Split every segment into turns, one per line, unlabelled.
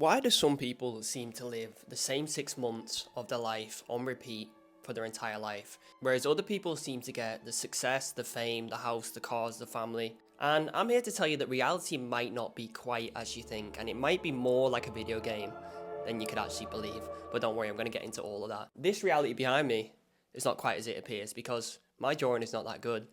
Why do some people seem to live the same 6 months of their life on repeat for their entire life, whereas other people seem to get the success, the fame, the house, the cars, the family? And I'm here to tell you that reality might not be quite as you think, and it might be more like a video game than you could actually believe. But don't worry, I'm going to get into all of that. This reality behind me is not quite as it appears because my drawing is not that good.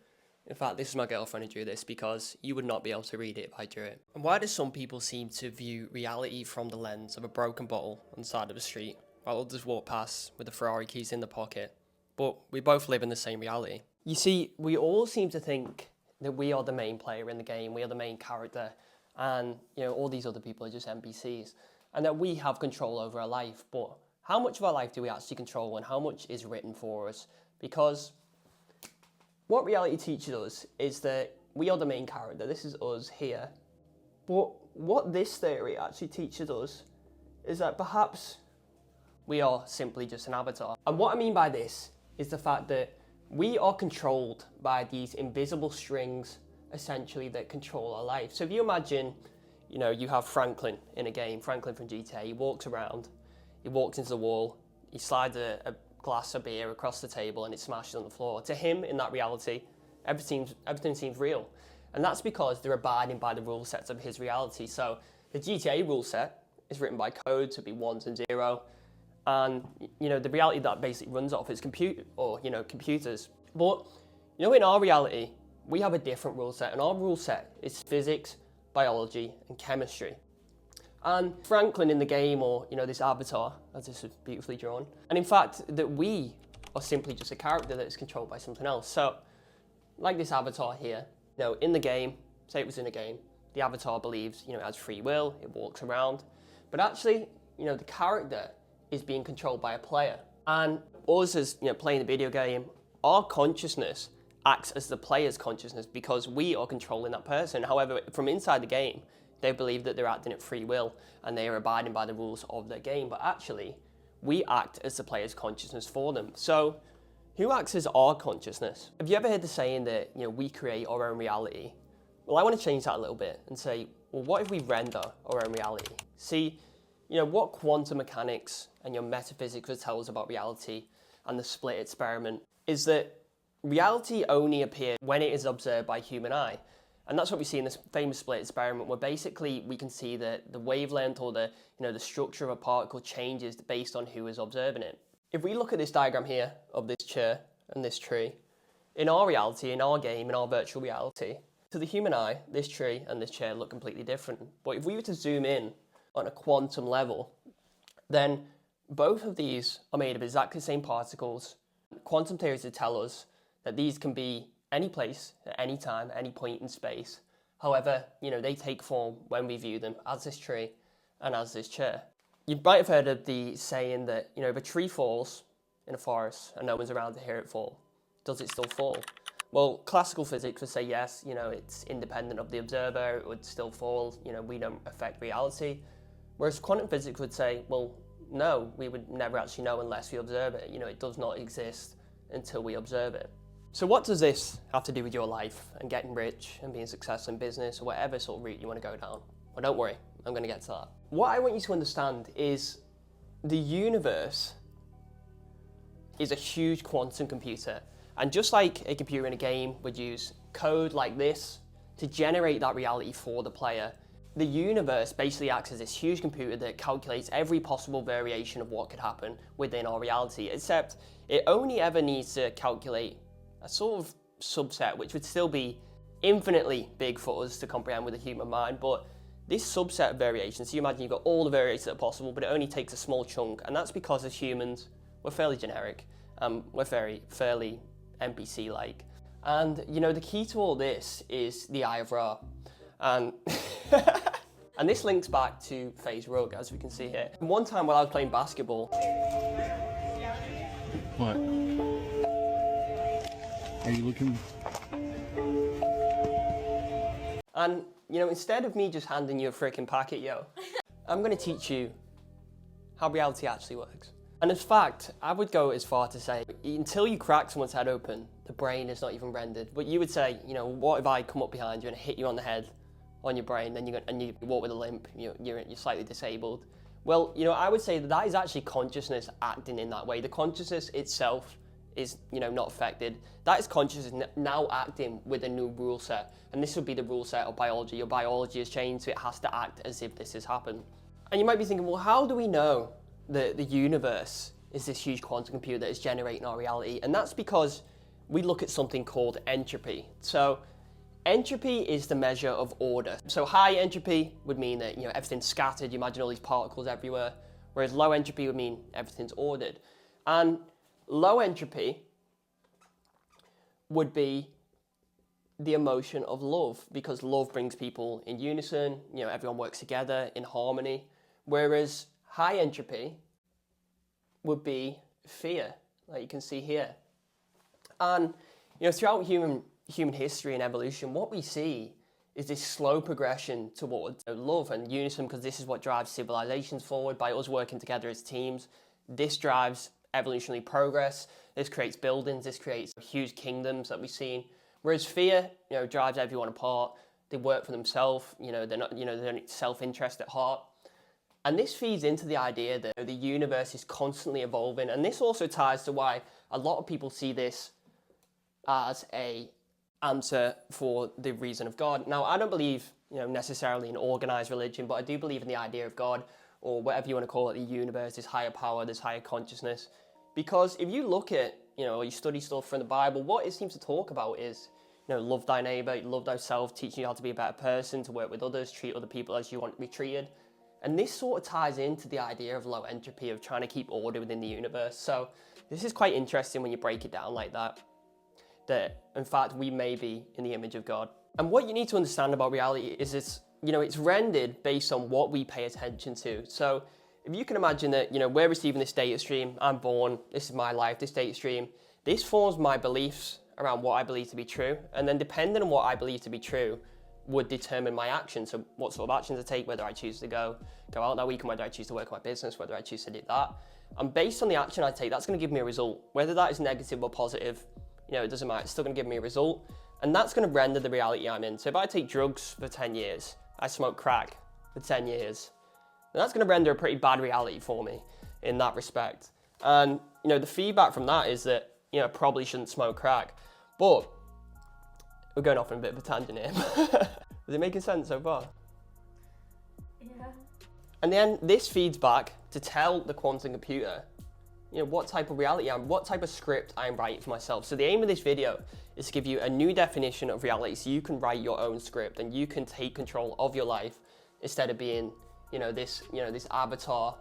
In fact, this is my girlfriend who drew this because you would not be able to read it if I drew it. And why do some people seem to view reality from the lens of a broken bottle on the side of the street, while others walk past with the Ferrari keys in the pocket? But we both live in the same reality. You see, we all seem to think that we are the main player in the game, we are the main character, and all these other people are just NPCs, and that we have control over our life. But how much of our life do we actually control, and how much is written for us? Because what reality teaches us is that we are the main character. This is us here. But what this theory actually teaches us is that perhaps we are simply just an avatar. And what I mean by this is the fact that we are controlled by these invisible strings, essentially, that control our life. So if you imagine, you have Franklin in a game, Franklin from GTA, he walks around, he walks into the wall, he slides a glass of beer across the table and it smashes on the floor. To him, in that reality, everything seems real. And that's because they're abiding by the rule sets of his reality. So the GTA rule set is written by code to be ones and zero. And the reality that basically runs off is computers. But in our reality, we have a different rule set, and our rule set is physics, biology, and chemistry. And Franklin in the game, or this avatar, as this is beautifully drawn, and in fact that we are simply just a character that is controlled by something else. So, like this avatar here, in the game, say it was in a game, the avatar believes it has free will, it walks around, but actually the character is being controlled by a player. And us as playing the video game, our consciousness acts as the player's consciousness because we are controlling that person. However, from inside the game, they believe that they're acting at free will and they are abiding by the rules of their game, but actually, we act as the player's consciousness for them. So, who acts as our consciousness? Have you ever heard the saying that we create our own reality? Well, I want to change that a little bit and say, well, what if we render our own reality? See, what quantum mechanics and your metaphysics would tell us about reality and the split experiment is that reality only appears when it is observed by human eye. And that's what we see in this famous split experiment, where basically we can see that the wavelength or the structure of a particle changes based on who is observing it. If we look at this diagram here of this chair and this tree, in our reality, in our game, in our virtual reality, to the human eye, this tree and this chair look completely different. But if we were to zoom in on a quantum level, then both of these are made of exactly the same particles. Quantum theories would tell us that these can be any place, at any time, any point in space. However, they take form when we view them as this tree and as this chair. You might have heard of the saying that, if a tree falls in a forest and no one's around to hear it fall, does it still fall? Well, classical physics would say yes, it's independent of the observer, it would still fall, we don't affect reality. Whereas quantum physics would say, well, no, we would never actually know unless we observe it. It does not exist until we observe it. So what does this have to do with your life and getting rich and being successful in business or whatever sort of route you want to go down? Well, don't worry, I'm going to get to that. What I want you to understand is the universe is a huge quantum computer. And just like a computer in a game would use code like this to generate that reality for the player, the universe basically acts as this huge computer that calculates every possible variation of what could happen within our reality, except it only ever needs to calculate a sort of subset, which would still be infinitely big for us to comprehend with the human mind, but this subset of variations, so you imagine you've got all the variations that are possible, but it only takes a small chunk, and that's because as humans, we're fairly generic, we're fairly NPC-like. And the key to all this is the Eye of Ra. And and this links back to Faye's rug, as we can see here. One time while I was playing basketball.
What? Are you looking?
And instead of me just handing you a freaking packet, I'm gonna teach you how reality actually works. And in fact, I would go as far to say, until you crack someone's head open, the brain is not even rendered. But you would say, what if I come up behind you and hit you on the head, on your brain, then you walk with a limp, you're slightly disabled, Well, I would say that is actually consciousness acting in that way. The consciousness itself is, not affected. That is consciousness now acting with a new rule set. And this would be the rule set of biology. Your biology has changed, so it has to act as if this has happened. And you might be thinking, well, how do we know that the universe is this huge quantum computer that is generating our reality? And that's because we look at something called entropy. So entropy is the measure of order. So high entropy would mean that everything's scattered. You imagine all these particles everywhere. Whereas low entropy would mean everything's ordered. And low entropy would be the emotion of love, because love brings people in unison. Everyone works together in harmony. Whereas high entropy would be fear, like you can see here. And throughout human history and evolution, what we see is this slow progression towards love and unison, because this is what drives civilizations forward. By us working together as teams, this drives evolutionary progress. This creates buildings. This creates huge kingdoms that we've seen. Whereas fear, drives everyone apart. They work for themselves. They're not, they're self-interest at heart. And this feeds into the idea that the universe is constantly evolving. And this also ties to why a lot of people see this as a answer for the reason of God. Now, I don't believe, necessarily in organized religion, but I do believe in the idea of God, or whatever you want to call it, the universe, this higher power, this higher consciousness. Because if you look at, or you study stuff from the Bible, what it seems to talk about is, love thy neighbor, love thyself, teaching you how to be a better person, to work with others, treat other people as you want to be treated. And this sort of ties into the idea of low entropy, of trying to keep order within the universe. So this is quite interesting when you break it down like that. That, in fact, we may be in the image of God. And what you need to understand about reality is it's rendered based on what we pay attention to. So if you can imagine that, we're receiving this data stream, I'm born, this is my life, this data stream, this forms my beliefs around what I believe to be true. And then depending on what I believe to be true would determine my actions. So what sort of actions I take, whether I choose to go out that week, and whether I choose to work on my business, whether I choose to do that. And based on the action I take, that's going to give me a result. Whether that is negative or positive, it doesn't matter. It's still going to give me a result. And that's going to render the reality I'm in. So if I take drugs for 10 years, I smoke crack for 10 years, then that's going to render a pretty bad reality for me in that respect. And, the feedback from that is that, I probably shouldn't smoke crack. But we're going off on a bit of a tangent here. Is it making sense so far?
Yeah.
And then this feeds back to tell the quantum computer, what type of reality what type of script I'm writing for myself. So the aim of this video is to give you a new definition of reality, so you can write your own script and you can take control of your life instead of being, this avatar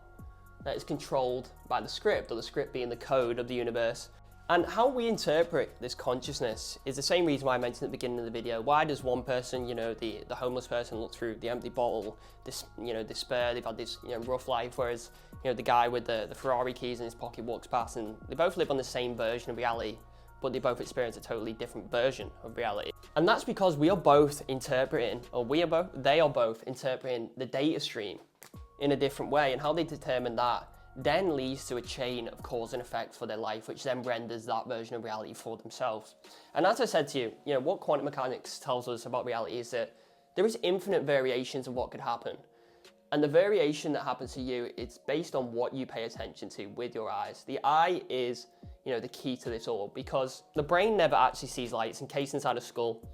that is controlled by the script, or the script being the code of the universe. And how we interpret this consciousness is the same reason why I mentioned at the beginning of the video. Why does one person, the homeless person, look through the empty bottle, despair, they've had this rough life, whereas the guy with the Ferrari keys in his pocket walks past, and they both live on the same version of reality, but they both experience a totally different version of reality. And that's because they are both interpreting the data stream in a different way, and how they determine that then leads to a chain of cause and effect for their life, which then renders that version of reality for themselves. And as I said to you, what quantum mechanics tells us about reality is that there is infinite variations of what could happen. And the variation that happens to you, it's based on what you pay attention to with your eyes. The eye is, the key to this all, because the brain never actually sees light. It's encased inside a skull.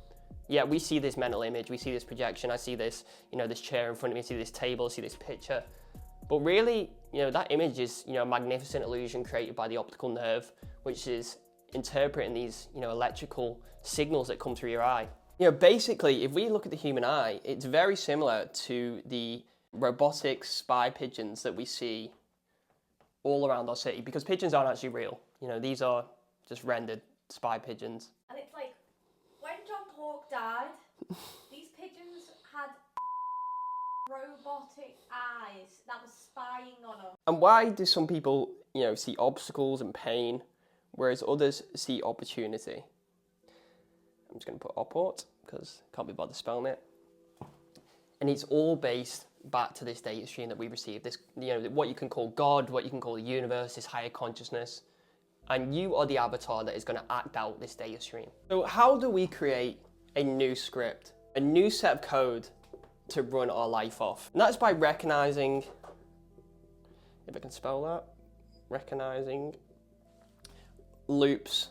Yeah, we see this mental image, we see this projection, I see this, this chair in front of me, I see this table, I see this picture. But really, that image is, a magnificent illusion created by the optical nerve, which is interpreting these, electrical signals that come through your eye. Basically, if we look at the human eye, it's very similar to the robotic spy pigeons that we see all around our city, because pigeons aren't actually real. These are just rendered spy pigeons.
And it's like, when John Hawke died, these pigeons had robotic eyes that were spying on us.
And why do some people, see obstacles and pain, whereas others see opportunity? I'm just going to put opport, because I can't be bothered spelling it. And it's all based back to this data stream that we receive, this, what you can call God, what you can call the universe, this higher consciousness. And you are the avatar that is going to act out this data stream. So how do we create a new script, a new set of code to run our life off? And that's by recognizing if I can spell that, recognizing loops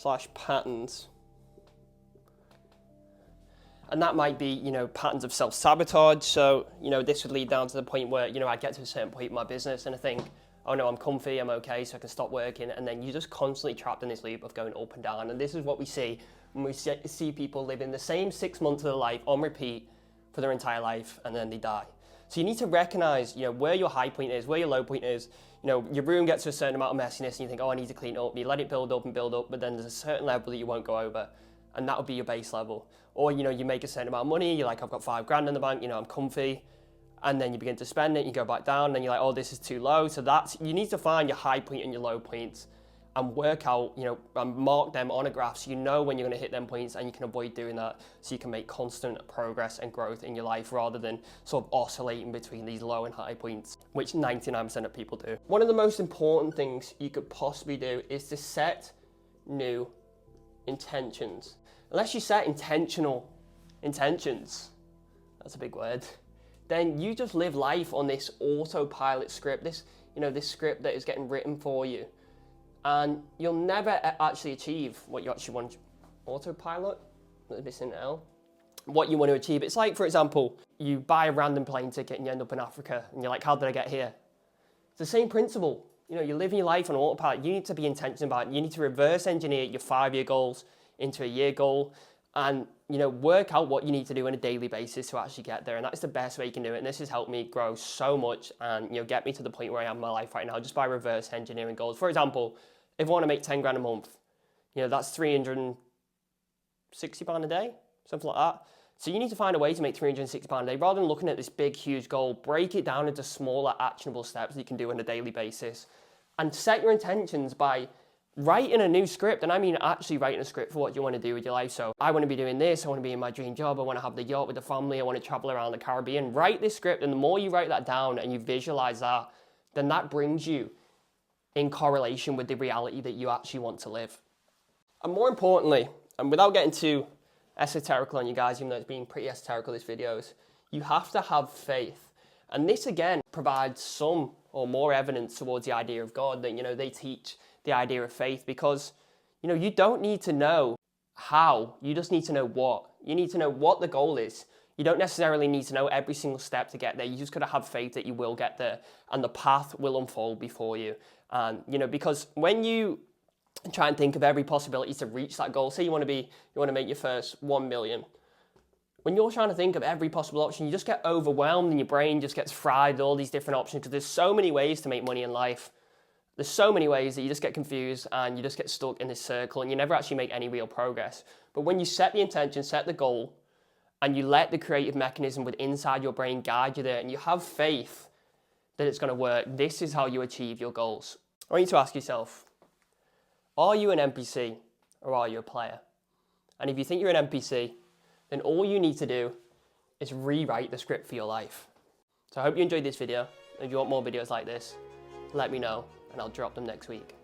/ patterns. And that might be, you know, patterns of self-sabotage. So, you know, this would lead down to the point where, you know, I get to a certain point in my business and I think, oh no, I'm comfy, I'm okay, so I can stop working. And then you're just constantly trapped in this loop of going up and down. And this is what we see when we see people living the same 6 months of their life on repeat for their entire life, and then they die. So you need to recognize, you know, where your high point is, where your low point is. You know, your room gets to a certain amount of messiness and you think, oh, I need to clean it up. You let it build up and build up, but then there's a certain level that you won't go over. And that would be your base level. Or, you know, you make a certain amount of money, you're like, I've got $5 in the bank, you know, I'm comfy. And then you begin to spend it, you go back down, and then you're like, oh, this is too low. So you need to find your high point and your low points and work out, you know, and mark them on a graph so you know when you're going to hit them points, and you can avoid doing that so you can make constant progress and growth in your life rather than sort of oscillating between these low and high points, which 99% of people do. One of the most important things you could possibly do is to set new intentions. Unless you set intentional intentions, that's a big word, then you just live life on this autopilot script, this script that is getting written for you. And you'll never actually achieve what you actually want. Autopilot? There's missing an L. What you want to achieve. It's like, for example, you buy a random plane ticket and you end up in Africa and you're like, how did I get here? It's the same principle. You know, you're living your life on autopilot. You need to be intentional about it. You need to reverse engineer your 5-year goals into a year goal and, you know, work out what you need to do on a daily basis to actually get there. And that's the best way you can do it. And this has helped me grow so much and, you know, get me to the point where I am in my life right now just by reverse engineering goals. For example, if I want to make 10 grand a month, you know, that's £360 a day, something like that. So you need to find a way to make £360 a day. Rather than looking at this big, huge goal, break it down into smaller, actionable steps that you can do on a daily basis. And set your intentions by writing a new script. And I mean actually writing a script for what you want to do with your life. So I want to be doing this, I want to be in my dream job, I want to have the yacht with the family, I want to travel around the Caribbean. Write this script, and the more you write that down and you visualize that, then that brings you in correlation with the reality that you actually want to live. And more importantly, and without getting too esoterical on you guys, even though it's being pretty esoterical this video, is you have to have faith. And this again provides some or more evidence towards the idea of God, that, you know, they teach the idea of faith, because, you know, you don't need to know how, you just need to know what. You need to know what the goal is. You don't necessarily need to know every single step to get there. You just got to have faith that you will get there and the path will unfold before you. And, you know, because when you try and think of every possibility to reach that goal, say you want to make your first 1 million. When you're trying to think of every possible option, you just get overwhelmed and your brain just gets fried with all these different options, because there's so many ways to make money in life. There's so many ways that you just get confused and you just get stuck in this circle and you never actually make any real progress. But when you set the intention, set the goal, and you let the creative mechanism within inside your brain guide you there, and you have faith that it's going to work, this is how you achieve your goals. I want you to ask yourself, are you an NPC or are you a player? And if you think you're an NPC, then all you need to do is rewrite the script for your life. So I hope you enjoyed this video. If you want more videos like this, let me know and I'll drop them next week.